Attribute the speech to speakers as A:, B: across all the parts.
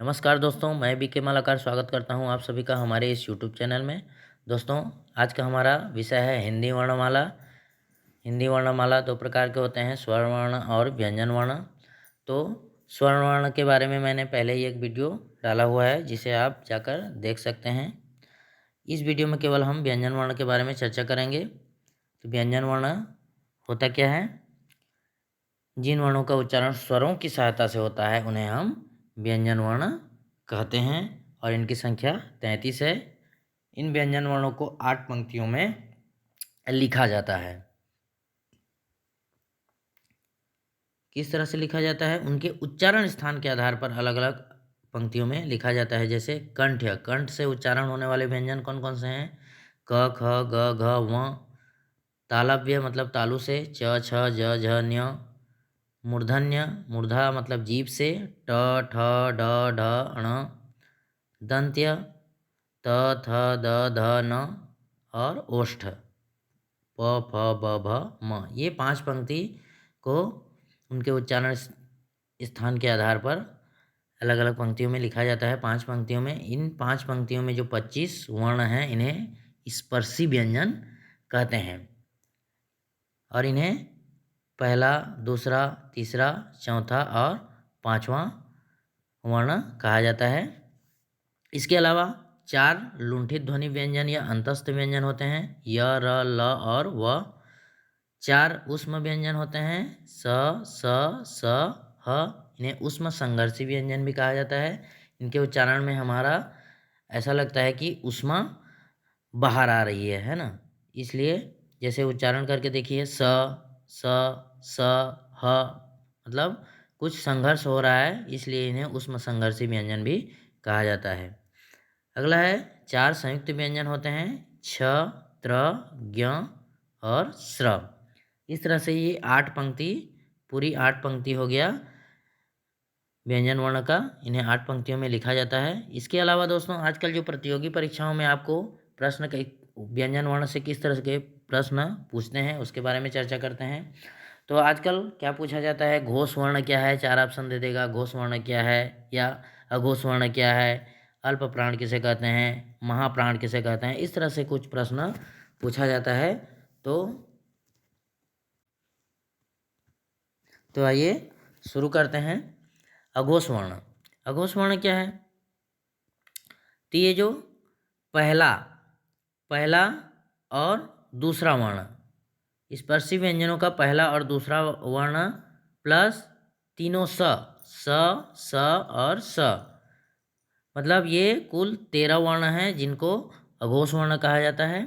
A: नमस्कार दोस्तों, मैं बीके मालाकार स्वागत करता हूं आप सभी का हमारे इस यूट्यूब चैनल में। दोस्तों, आज का हमारा विषय है हिंदी वर्णमाला। हिंदी वर्णमाला दो प्रकार के होते हैं, स्वर्ण वर्ण और व्यंजन वर्ण। तो स्वर्ण वर्ण के बारे में मैंने पहले ही एक वीडियो डाला हुआ है, जिसे आप जाकर देख सकते हैं। इस वीडियो में केवल हम व्यंजन वर्ण के बारे में चर्चा करेंगे। तो व्यंजन वर्ण होता क्या है? जिन वर्णों का उच्चारण स्वरों की सहायता से होता है उन्हें हम व्यंजन वर्ण कहते हैं, और इनकी संख्या 33 है। इन व्यंजन वर्णों को 8 पंक्तियों में लिखा जाता है। किस तरह से लिखा जाता है? उनके उच्चारण स्थान के आधार पर अलग अलग पंक्तियों में लिखा जाता है। जैसे कंठ, कंठ से उच्चारण होने वाले व्यंजन कौन कौन से हैं? क, ख, ग, घ, व। तालव्य मतलब तालु से च, छ, ज, झ, ञ। मूर्धन्य, मूर्धा मतलब जीभ से ट, ठ, ड, ढ, ण। दंत्य त, थ, द, ध, न। और ओष्ठ प, फ, ब, भ, म। ये 5 पंक्ति को उनके उच्चारण स्थान के आधार पर अलग अलग पंक्तियों में लिखा जाता है। 5 पंक्तियों में, इन 5 पंक्तियों में जो 25 वर्ण हैं इन्हें स्पर्शी व्यंजन कहते हैं, और इन्हें पहला, दूसरा, तीसरा, चौथा और पांचवा वर्ण कहा जाता है। इसके अलावा 4 लुंठित ध्वनि व्यंजन या अंतस्थ व्यंजन होते हैं, य, र, ल और व। 4 ऊष्म व्यंजन होते हैं, स, स, ह। इन्हें ऊष्म संघर्षी व्यंजन भी कहा जाता है। इनके उच्चारण में हमारा ऐसा लगता है कि ऊष्मा बाहर आ रही है ना। इसलिए जैसे उच्चारण करके देखिए, स, ह, मतलब कुछ संघर्ष हो रहा है, इसलिए इन्हें ऊष्म संघर्षी व्यंजन भी कहा जाता है। अगला है 4 संयुक्त व्यंजन होते हैं, छ, त्र, ज्ञ और स्र। इस तरह से ये 8 पंक्ति, पूरी 8 पंक्ति हो गया व्यंजन वर्ण का। इन्हें 8 पंक्तियों में लिखा जाता है। इसके अलावा दोस्तों, आजकल जो प्रतियोगी परीक्षाओं में आपको प्रश्न के व्यंजन वर्ण से किस तरह के प्रश्न पूछते हैं उसके बारे में चर्चा करते हैं। तो आजकल क्या पूछा जाता है? घोष वर्ण क्या है? 4 ऑप्शन दे देगा। घोष वर्ण क्या है, या अघोष वर्ण क्या है, अल्प प्राण किसे कहते हैं, महाप्राण किसे कहते हैं, इस तरह से कुछ प्रश्न पूछा जाता है। तो आइए शुरू करते हैं। अघोष वर्ण। अघोष वर्ण क्या है? तो ये जो पहला पहला और दूसरा वर्ण, स्पर्शी व्यंजनों का पहला और दूसरा वर्ण प्लस तीनों स और स, मतलब ये कुल 13 वर्ण हैं जिनको अघोष वर्ण कहा जाता है।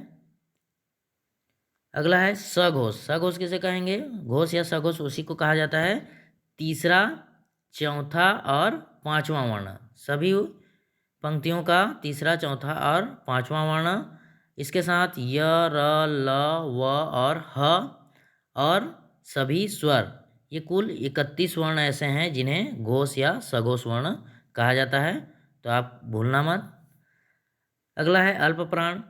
A: अगला है सघोष। सघोष किसे कहेंगे? घोष या सघोष उसी को कहा जाता है, तीसरा, चौथा और पांचवा वर्ण। सभी पंक्तियों का तीसरा, चौथा और पांचवा वर्ण, इसके साथ य, र, ल, व और ह और सभी स्वर। ये कुल 31 वर्ण ऐसे हैं जिन्हें घोष या सघोष वर्ण कहा जाता है, तो आप भूलना मत। अगला है अल्प प्राण।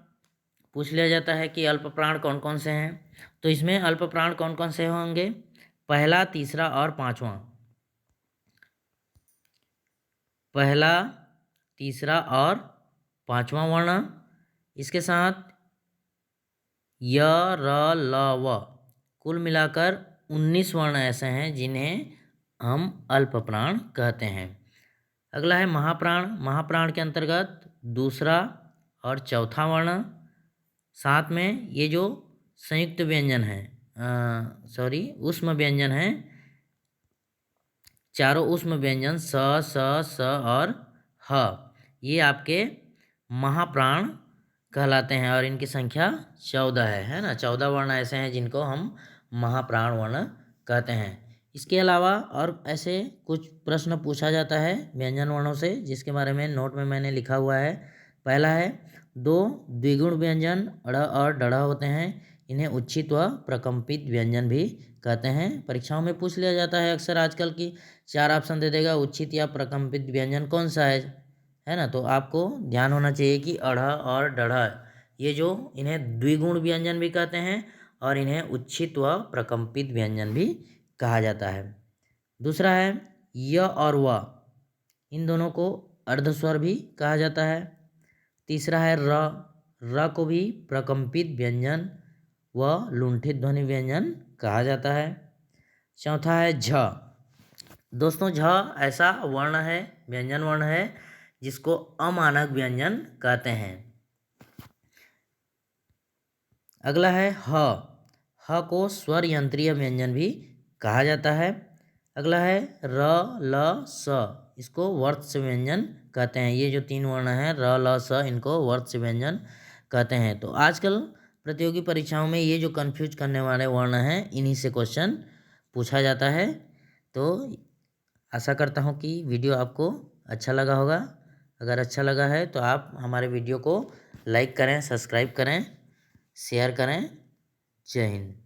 A: पूछ लिया जाता है कि अल्प प्राण कौन कौन से हैं। तो इसमें अल्प प्राण कौन कौन से होंगे? पहला, तीसरा और पांचवा। पहला, तीसरा और पांचवा वर्ण, इसके साथ य, र, ल, व, कुल मिलाकर 19 वर्ण ऐसे हैं जिन्हें हम अल्प प्राण कहते हैं। अगला है महाप्राण। महाप्राण के अंतर्गत दूसरा और चौथा वर्ण, साथ में ये जो संयुक्त व्यंजन है, ऊष्म व्यंजन है, चारों ऊष्म व्यंजन स और ह, ये आपके महाप्राण कहलाते हैं, और इनकी संख्या 14 है ना। 14 वर्ण ऐसे हैं जिनको हम महाप्राण वर्ण कहते हैं। इसके अलावा और ऐसे कुछ प्रश्न पूछा जाता है व्यंजन वर्णों से, जिसके बारे में नोट में मैंने लिखा हुआ है। पहला है 2 द्विगुण व्यंजन ड़ और ढ होते हैं, इन्हें उच्छित व प्रकम्पित व्यंजन भी कहते हैं। परीक्षाओं में पूछ लिया जाता है अक्सर आजकल की, 4 ऑप्शन दे देगा, उच्छित या प्रकम्पित व्यंजन कौन सा है ना। तो आपको ध्यान होना चाहिए कि अढ़ और डढ़, ये जो इन्हें द्विगुण व्यंजन भी कहते हैं और इन्हें उच्छित व प्रकम्पित व्यंजन भी कहा जाता है। दूसरा है य और व, इन दोनों को अर्धस्वर भी कहा जाता है। तीसरा है र, र को भी प्रकंपित व्यंजन व लुंठित ध्वनि व्यंजन कहा जाता है। चौथा है झ। दोस्तों झ ऐसा वर्ण है, व्यंजन वर्ण है जिसको अमानक व्यंजन कहते हैं। अगला है ह। ह को स्वर यंत्रीय व्यंजन भी कहा जाता है। अगला है र, ल, स, इसको वर्त्स व्यंजन कहते हैं। ये जो 3 वर्ण हैं र, ल, स, इनको वर्त्स व्यंजन कहते हैं। तो आजकल प्रतियोगी परीक्षाओं में ये जो कंफ्यूज करने वाले वर्ण हैं इन्हीं से क्वेश्चन पूछा जाता है। तो आशा करता हूँ कि वीडियो आपको अच्छा लगा होगा। अगर अच्छा लगा है तो आप हमारे वीडियो को लाइक करें, सब्सक्राइब करें, शेयर करें। जय हिंद।